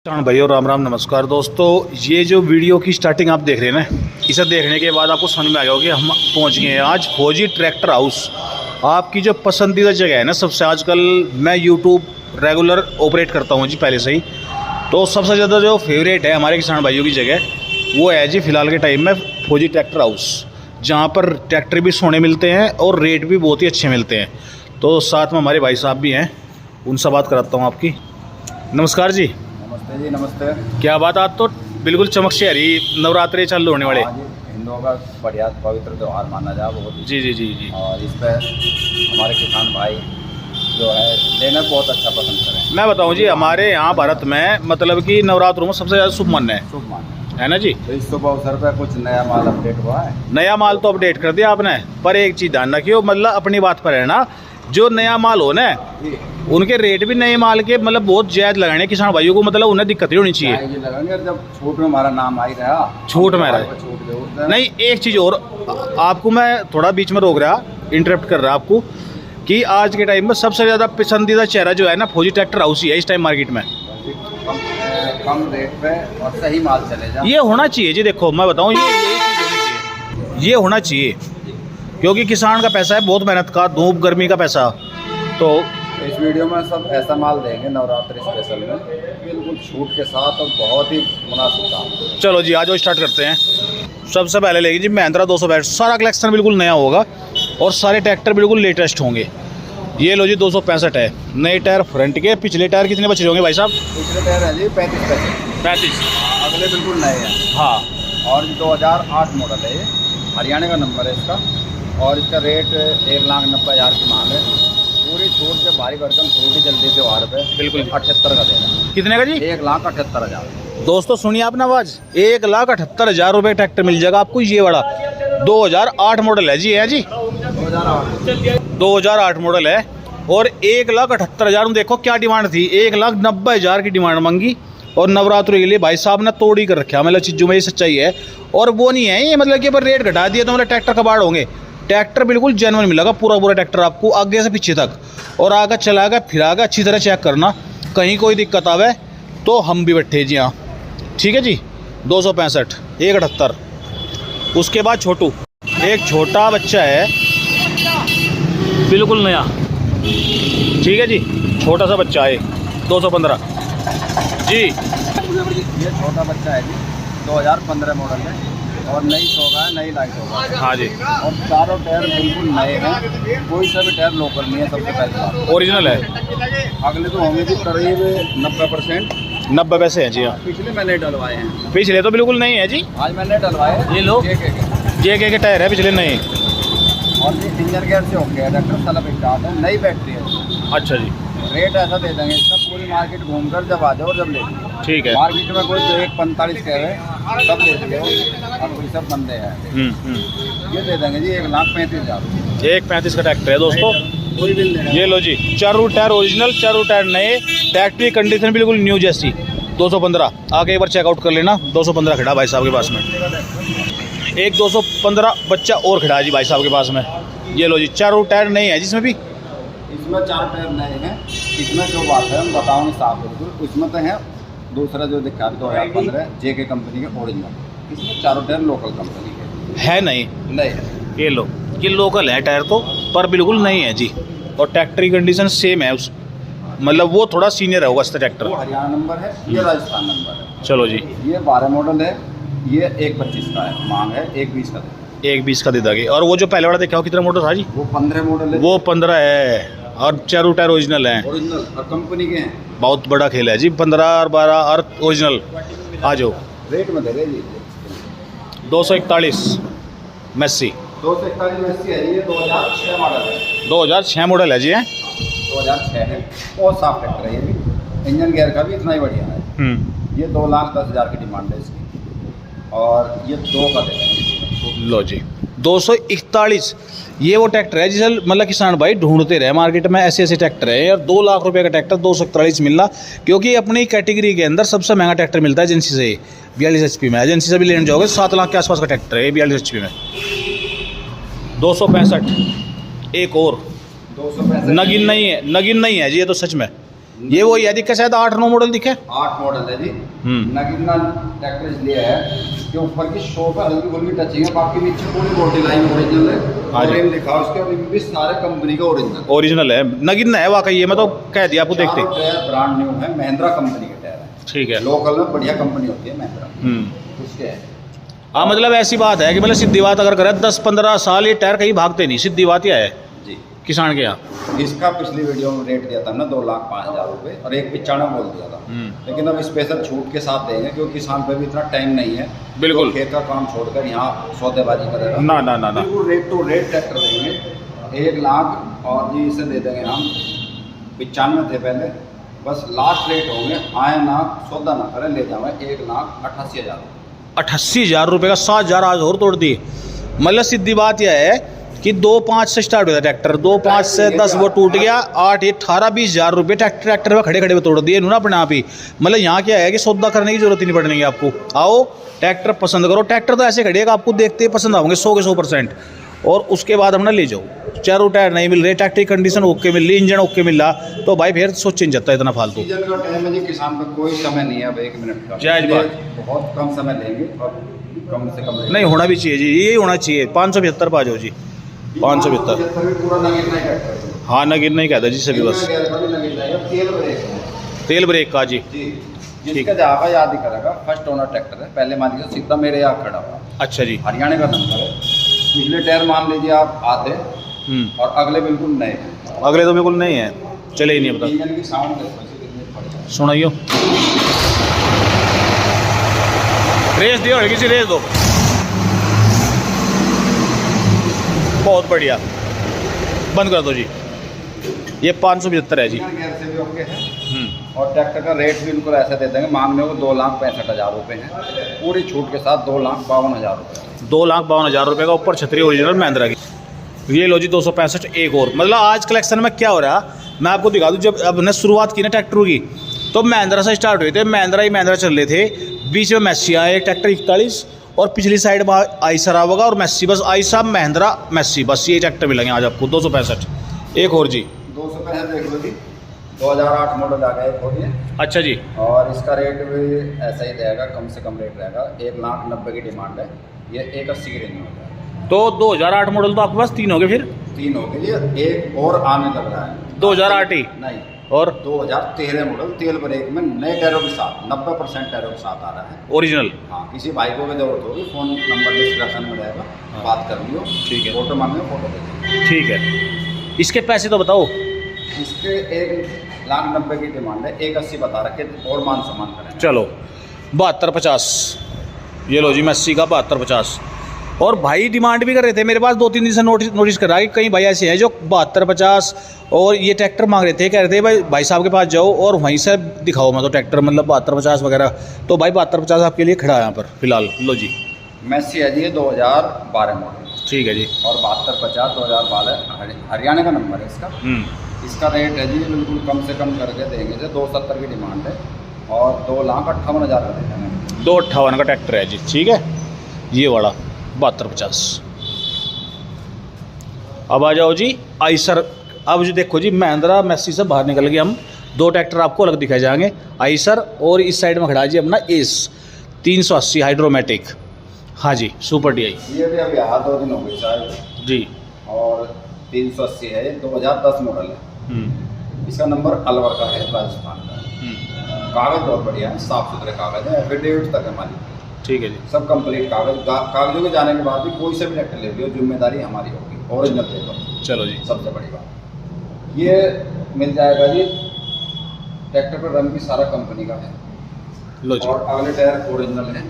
भाइयों राम राम नमस्कार दोस्तों। ये जो वीडियो की स्टार्टिंग आप देख रहे हैं ना, इसे देखने के बाद आपको समझ में आ गया कि हम पहुंच गए हैं आज फौजी ट्रैक्टर हाउस। आपकी जो पसंदीदा जगह है ना, सबसे आजकल मैं यूट्यूब रेगुलर ऑपरेट करता हूं जी पहले से ही, तो सबसे ज़्यादा जो फेवरेट है हमारे किसान भाइयों की जगह वो है जी फ़िलहाल के टाइम में फौजी ट्रैक्टर हाउस, जहाँ पर ट्रैक्टर भी सोने मिलते हैं और रेट भी बहुत ही अच्छे मिलते हैं। तो साथ में हमारे भाई साहब भी हैं, उनसे बात कराता हूँ आपकी। नमस्कार जी। नमस्ते जी। नमस्ते। क्या बात, आज तो बिल्कुल चमक से आ रही, नवरात्रे चालू होने वाले। हिंदुओं का बढ़िया पवित्र त्यौहार माना जाए बहुत। जी जी जी जी। और इस पर हमारे किसान भाई जो है लेना बहुत अच्छा पसंद करें। मैं बताऊं जी, हमारे यहाँ भारत में मतलब कि नवरात्रों में सबसे ज़्यादा शुभ मान्य शुभ मान है ना जी। तो इस शुभ अवसर पर कुछ नया माल अपडेट हुआ है। नया माल तो अपडेट कर दिया आपने, पर एक चीज़ ध्यान रखियो, मतलब अपनी बात पर है ना, जो नया माल हो ना उनके रेट भी नए माल के मतलब बहुत जायज़ लगाने किसान भाइयों को, मतलब उन्हें दिक्कत नहीं होनी चाहिए। लगाएंगे जब छूट में हमारा नाम आ ही रहा, छूट में रहा नहीं। एक चीज़ और, आपको मैं थोड़ा बीच में रोक रहा, इंटरप्ट कर रहा आपको, कि आज के टाइम में सबसे ज़्यादा पसंदीदा चेहरा जो है ना फौजी ट्रैक्टर हाउस ही है इस टाइम मार्केट में। कम रेट पे और सही माल चले जाए, ये होना चाहिए जी। देखो मैं बताऊँ, ये होना चाहिए क्योंकि किसान का पैसा है, बहुत मेहनत का, धूप गर्मी का पैसा। तो इस वीडियो में सब ऐसा माल देंगे नवरात्रि स्पेशल में, बिल्कुल छूट के साथ और बहुत ही मुनासिब दाम। चलो जी आज स्टार्ट करते हैं। सबसे पहले लेगी जी महिंद्रा 262, सारा कलेक्शन बिल्कुल नया होगा और सारे ट्रैक्टर बिल्कुल लेटेस्ट होंगे। ये लो जी 265 है, नए टायर फ्रंट के। पिछले टायर कितने बचे होंगे भाई साहब? पिछले टायर है जी 35। अगले बिल्कुल नए हैं। हाँ, और 2008 मॉडल है, ये हरियाणा का नंबर है इसका, और इसका रेट 1,90,000 की मांग है। पूरी छूट से भारी भरकम छूट ही जल्दी से वार पे बिल्कुल 78 का देना। कितने का जी? 1,78,000। दोस्तों सुनिए आपने आवाज़, 1,78,000 रुपये ट्रैक्टर मिल जाएगा आपको। ये बड़ा 2008 मॉडल है जी, है जी 2008 मॉडल है और 1,78,000। देखो क्या डिमांड थी, 1,90,000 की डिमांड मांगी और नवरात्रि के लिए भाई साहब ने तोड़ ही कर रखा। मतलब चीज़ों में ये सच्चाई है और वो नहीं है ये मतलब कि रेट घटा दिया तो मतलब ट्रैक्टर कबाड़ होंगे। ट्रैक्टर बिल्कुल जेन्युइन मिलेगा, पूरा ट्रैक्टर आपको आगे से पीछे तक, और आगे चलाएगा फिरागा। अच्छी तरह चेक करना, कहीं कोई दिक्कत आवे तो हम भी बैठे जी हाँ, ठीक है जी। 265 1,78। उसके बाद छोटू, एक छोटा बच्चा है बिल्कुल नया, ठीक है जी, छोटा सा बच्चा है 215 जी। ये छोटा बच्चा है जी, 2015 मॉडल है और नई होगा, नई लाइट होगा। हाँ जी। और चारों टायर बिल्कुल नए हैं, कोई सा भी टायर लोकल नहीं है। सबसे पहले बात ओरिजिनल है। अगले तो होंगे जी करीब 90%। 90 पैसे हैं जी हाँ। पिछले मैंने डलवाए हैं, पिछले तो बिल्कुल नहीं है जी, आज मैंने डलवाए हैं। ये लो JK के टायर है पिछले नए। और ये इंजन गेयर से हो गया ट्रैक्टर, सलब स्टार्ट है, नई बैटरी है। अच्छा जी। रेट ऐसा दे देंगे इसका, पूरी मार्केट घूमकर जब आ जाओ जब ले लीजिए। ठीक है। मार्केट में कोई जो 1,45 कह रहे तब ले लीजिए, और कोई सब बंदे हैं। ये दे देंगे जी 1,35,000। 1,35 का ट्रैक्टर है दोस्तों। कोई बिल नहीं। ये लो जी, चारों टायर ओरिजिनल, चारों टायर नए, ट्रैक्टर की कंडीशन बिल्कुल न्यू जैसी। 215 आके एक बार चेकआउट कर लेना। 215 खड़ा भाई साहब के पास में, एक 215 बच्चा और खड़ा है जी भाई साहब के पास में। ये लो जी, चारों टायर नए हैं जिसमें भी, इसमें 4 टायर नए हैं। इसमें जो बात है हम बताऊँगी साफ बिल्कुल, इसमें तो है दूसरा जो दिखा 2015 JK कंपनी के ओरिजिनल, इसमें चारों टायर लोकल कंपनी के है। नहीं है। ये लो, ये लोकल है टायर तो, पर बिल्कुल नहीं है जी। और ट्रैक्टर की कंडीशन सेम है, उस मतलब वो थोड़ा सीनियर है उसका ट्रैक्टर। वो हरियाणा नंबर है, ये राजस्थान नंबर है। चलो जी। ये 12 मॉडल है, ये 1,25 का है, मांग है 1,20 का। 1,20 का दे दोगे। और वो जो पहले वाला देखा हो कितना मॉडल था जी? वो 15 मॉडल है। वो 15 है और चारों टायर ओरिजिनल हैं। ओरिजिनल और कंपनी के हैं। बहुत बड़ा खेल है जी, 15 और 12 और ओरिजिनल। आ जाओ, रेट में दे रहे जी 241 मेस्सी। 241 मेस्सी है, ये 2006 मॉडल है। 2006 मॉडल है जी। है 2006 है, बहुत साफ ट्रैक्टर है ये भी। इंजन गेयर का भी इतना ही बढ़िया है। ये 2,10,000 की डिमांड है इसकी, और ये 2 का दे देंगे। लो जी 241। ये वो ट्रैक्टर है जिसे मतलब किसान भाई ढूंढते रहे मार्केट में, ऐसे ट्रैक्टर है यार। 2 लाख रुपए का ट्रैक्टर 241 मिलना, क्योंकि अपनी कैटेगरी के अंदर सबसे महंगा ट्रैक्टर मिलता है एजेंसी से। 42 HP में एजेंसी से भी लेने जाओगे 7 लाख के आसपास का ट्रैक्टर है 42 HP में। 265 एक और 265 नगीन नहीं है, नगीन नहीं है जी ये तो सच में। ये वही है दिक्कत, शायद 8-9 मॉडल दिखे। 8 मॉडल है जी। नगीना ट्रैक्टर इसलिए है कि ऊपर की शो पर हल्की फुल्की टचिंग है, बाकी नीचे पूरी बॉडी लाइन ओरिजिनल है। हाँ जी। और लिखा उसके भी सारे कंपनी का ओरिजिनल है, नगीना है वाकई, ये मैं तो कह दिया आपको देखते। टायर ब्रांड न्यू है, महिंद्रा कंपनी के टायर है। ठीक है, लोकल में बढ़िया कंपनी होती है महिंद्रा, उसके है। हाँ मतलब ऐसी बात है कि मतलब सीधी बात अगर करें 10-15 साल ये टायर कहीं भागते नहीं, सीधी बात यह है जी किसान के यहाँ। इसका पिछली वीडियो में रेट दिया था ना 2,05,000 रुपये और 1,95 बोल दिया था, लेकिन अब स्पेशल छूट के साथ देंगे क्योंकि किसान पे भी इतना टाइम नहीं है। बिल्कुल, खेत का काम छोड़कर यहाँ सौदेबाजी करेगा ना ना ना ना, बिल्कुल रेट टू रेट ट्रैक्टर देंगे 1 लाख, और जी इसे दे देंगे हम 95 थे पहले, बस लास्ट रेट होंगे, आए ना सौदा ना करें, ले जाओगे 1,88,000। 88,000 रुपये का 7,000 आज और तोड़ दिए। मतलब सीधी बात यह है कि 2,5 से स्टार्ट हुआ था ट्रैक्टर, 2,5 से 10 वो टूट गया, 8, 18-20,000 रुपये ट्रैक्टर में खड़े खड़े में तोड़ दिए इन्होंने अपने आप ही। मतलब यहाँ क्या है कि सौदा करने की जरूरत ही नहीं पड़ेगी आपको, आओ ट्रैक्टर पसंद करो। ट्रैक्टर तो ऐसे खड़ेगा आपको देखते ही पसंद आओगे 100 के 100%, और उसके बाद हमने ले जाओ। चारों टायर नहीं मिल रहे, ट्रैक्टर की कंडीशन ओके मिल रही, इंजन ओके मिल रहा, तो भाई फिर सोच नहीं जाता इतना फालतू। सीजन का टाइम है जी, किसान का कोई समय नहीं है अब 1 मिनट का, जायज बात। बहुत कम समय लेंगे और कम से कम नहीं होना भी चाहिए जी, यही होना चाहिए। 575 पा जाओ जी, 575। पूरा नगीना ही ट्रैक्टर है। हाँ नगीना नहीं कहता जी सभी, बस तेल ब्रेक का जी। जिसका जाएगा याद ही करेगा, फर्स्ट ओनर ट्रैक्टर है, पहले मान लीजिए सीधा मेरे यहाँ खड़ा हुआ। अच्छा जी, हरियाणा का नंबर है, पिछले टायर मान लीजिए आप आते और अगले बिल्कुल नए हैं। अगले तो बिल्कुल नहीं है, चले ही नहीं पता। इंजन की साउंड देखो कितनी बढ़िया है। सुनाइयो, रेस दियो, हल्की सी रेस दो, बहुत बढ़िया। बंद कर दो जी, ये 575 है जी। इंजन गियर से भी ओके है, और ट्रैक्टर का रेट भी उनको ऐसा दे देंगे, मांगने को 2,65,000 रुपये है, पूरी छूट के साथ 2,52,000 रुपये। 2,52,000 रुपये का ऊपर छतरी ओरिजिनल महिंद्रा की। ये लो जी 265 एक और। मतलब आज कलेक्शन में क्या हो रहा है मैं आपको दिखा दूँ। जब अब ने शुरुआत की ना ट्रैक्टर की तो महिंद्रा से स्टार्ट हुए थे, महिंद्रा ही महिंद्रा चल रहे थे, बीच में मैसी आए एक ट्रैक्टर 41, और पिछली साइड में आइसर आवेगा और मैसी, बस आइसा महिंद्रा मैसी, बस ये ट्रैक्टर मिलेंगे आज आपको 265। एक और जी 265 देख लो जी, 2008 मॉडल आ गया एक और ये। अच्छा जी, और इसका रेट भी ऐसा ही रहेगा, कम से कम रेट रहेगा, 1,90,000 की डिमांड है, ये 1,80 की रेंज में हो जाएगा। तो 2008 मॉडल तो आपके पास 3 हो गए, फिर 3 हो गए जी, एक और आने लग रहा है 2008 ही नहीं, और 2013 मॉडल तेल ब्रेक में नए टायरों के साथ 90% टायरों के साथ आ रहा है ओरिजिनल। हाँ, किसी भाई को भी जरूरत होगी, फ़ोन नंबर डिस्क्रिप्शन में रहेगा, बात कर लियो। ठीक है, फोटो मांगे फोटो दे देंगे। ठीक है। इसके पैसे तो बताओ। इसके 1,90,000 की डिमांड है, 1,80 बता रखे, और मान सम्मान करें। चलो 7250, ये लो जी मैसी का 7250। और भाई डिमांड भी कर रहे थे मेरे पास 2-3 दिन से, नोटिस कर रहा है कि कई भाई ऐसे हैं जो 7250 और ये ट्रैक्टर मांग रहे थे, कह रहे थे भाई साहब के पास जाओ और वहीं से दिखाओ मतलब ट्रैक्टर, मतलब 7250 वगैरह। तो भाई 7250 आपके लिए खड़ा है यहाँ पर फिलहाल। लो जी मैसी है जी, ये 2012 मॉडल। ठीक है जी, और 7250 2012 हरियाणा का नंबर है इसका। इसका रेट है जी बिल्कुल कम से कम करके देंगे, जो 270 की डिमांड है, और 2,58,000 का दे देंगे। 258 का ट्रैक्टर है जी, ठीक है, ये वाला 7250। अब आ जाओ जी आइसर। अब जो देखो जी महिंद्रा मैसी से बाहर निकल गए हम, 2 ट्रैक्टर आपको अलग दिखाए जाएंगे, आइसर और इस साइड में खड़ा है जी अपना एस 380 हाइड्रोमेटिक। हाँ जी सुपर DI, ये भी अभी 2 दिन हो गए शायद जी, और 380 है, 2010 मॉडल है। इसका नंबर अलवर का है, राजस्थान का है। कागज बहुत बढ़िया है, साफ सुथरे कागज है, एफिडेविट तक है हमारी। ठीक है जी, सब कंप्लीट कागजों के जाने के बाद भी कोई से भी ट्रैक्टर ले लियो, जिम्मेदारी हमारी होगी, ओरिजिनल पेपर। चलो जी, सबसे बड़ी बात ये मिल जाएगा जी, ट्रैक्टर पर रंग भी सारा कंपनी का है। लो जी, और अगले टायर ओरिजिनल है,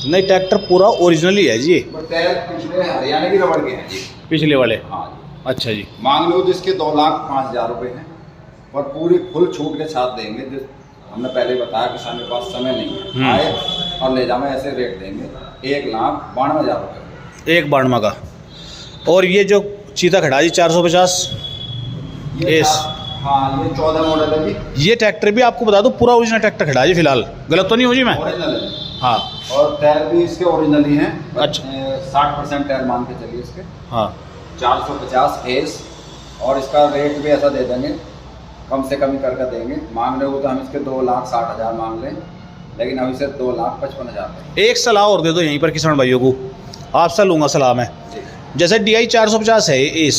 नहीं ट्रैक्टर पूरा ओरिजिनल ही है जी। बट टायर पिछले हरियाणा की रबड़ के हैं जी, पिछले वाले। हाँ जी। अच्छा जी, मांग लो जिसके 2,05,000 रुपये हैं, और पूरी फुल छूट के साथ देंगे। जो हमने पहले बताया किसान के पास समय नहीं है, आए और ले जाओ, ऐसे रेट देंगे 1,92,000 रुपये, 1,92 का। और ये जो चीता खड़ा जी 450 एस, हाँ ये 14 मॉडल है जी। ये ट्रैक्टर भी आपको बता दूं पूरा ओरिजिनल ट्रैक्टर खड़ा है जी फिलहाल, गलत तो नहीं हो जी मैं? ओरिजिनल है हाँ, और टायर भी इसके ओरिजिनल ही हैं। अच्छा। 60% टायर मान के चलिए इसके। हाँ 450 एस, और इसका रेट भी ऐसा दे देंगे कम से कम ही करके देंगे। मांग रहे हो तो हम इसके 2,60,000 मांग लें, लेकिन हम इसे 2,55,000। एक सलाह और दे दो यहीं पर किसान भाइयों को, आपसे लूँगा सलाह मैं। जी जैसे DI 450 है इस,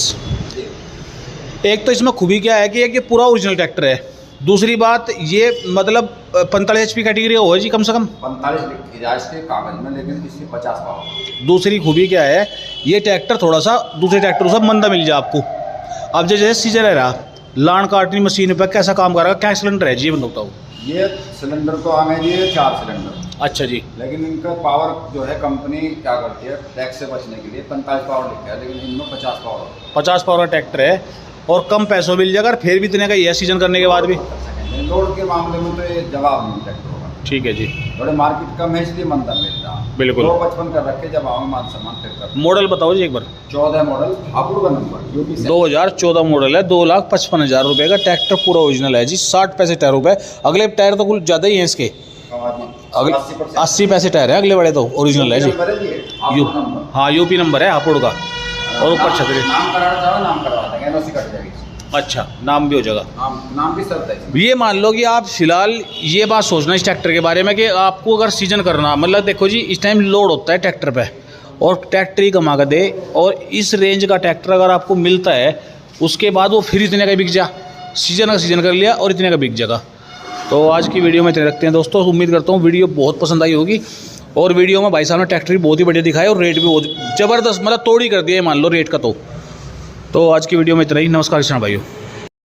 जी। एक तो इसमें खूबी क्या है कि एक ये पूरा ओरिजिनल ट्रैक्टर है, दूसरी बात ये मतलब 45 HP कैटेगरी होगा जी कम से कम 45 लिखी जाए इसके कागज में, लेकिन इसकी 50 पावर। दूसरी खूबी क्या है, ये ट्रैक्टर थोड़ा सा दूसरे ट्रैक्टरों से मंदा मिल जाए आपको। अब जैसे सीजन है रहा, लान काटनी मशीन पर कैसा काम करेगा, क्या सिलेंडर है जी ये बताओ। ये सिलेंडर तो हमें ये 4 सिलेंडर, अच्छा जी। लेकिन इनका पावर जो है कंपनी क्या करती है टैक्स से बचने के लिए 45 पावर लिखा है, लेकिन इनमें 50 पावर। 50 पावर का ट्रैक्टर है और कम पैसों मिल जाएगा, फिर भी इतने का ये सीजन करने के बाद भी। लोड के मामले में तो ये जवाब नहीं ट्रैक्टर होगा। ठीक है जी। थोड़े मार्केट कम है इसलिए मंदा मिल रहा। बिल्कुल। 255 कर रखे, जब आओ मान सम्मान फिर कर। मॉडल बताओ जी एक बार। 14 मॉडल, हापुड़ का नंबर, यूपी से। 2014 मॉडल है, 2,55,000 रुपये का ट्रैक्टर पूरा ओरिजिनल है जी। 60 पैसे टायरों पे, अगले टायर तो कुछ ज़्यादा ही हैं इसके, अगले 80 पैसे टायर है अगले वाले तो ओरिजिनल है जी। हाँ यूपी नंबर है हापुड़ का, और ऊपर छतरी। नाम कराना चाहो नाम करवा देंगे, एनओसी कट जाएगी। अच्छा नाम भी हो जाएगा। नाम भी शर्त है। ये मान लो कि आप फिलहाल ये बात सोचना इस ट्रैक्टर के बारे में कि आपको अगर सीजन करना, मतलब देखो जी इस टाइम लोड होता है ट्रैक्टर पे और ट्रैक्टर ही कमा कर दे, और इस रेंज का ट्रैक्टर अगर आपको मिलता है उसके बाद वो फिर इतने का बिक जा, सीजन का सीजन कर लिया और इतने का बिक जाएगा। तो आज की वीडियो में इतने रखते हैं दोस्तों, उम्मीद करता हूँ वीडियो बहुत पसंद आई होगी। और वीडियो में भाई साहब ने ट्रैक्टर भी बहुत ही बढ़िया दिखाया और रेट भी बहुत ज़बरदस्त, मतलब तोड़ ही कर दिया मान लो रेट का। तो आज की वीडियो में इतना ही। नमस्कार किसान भाइयों।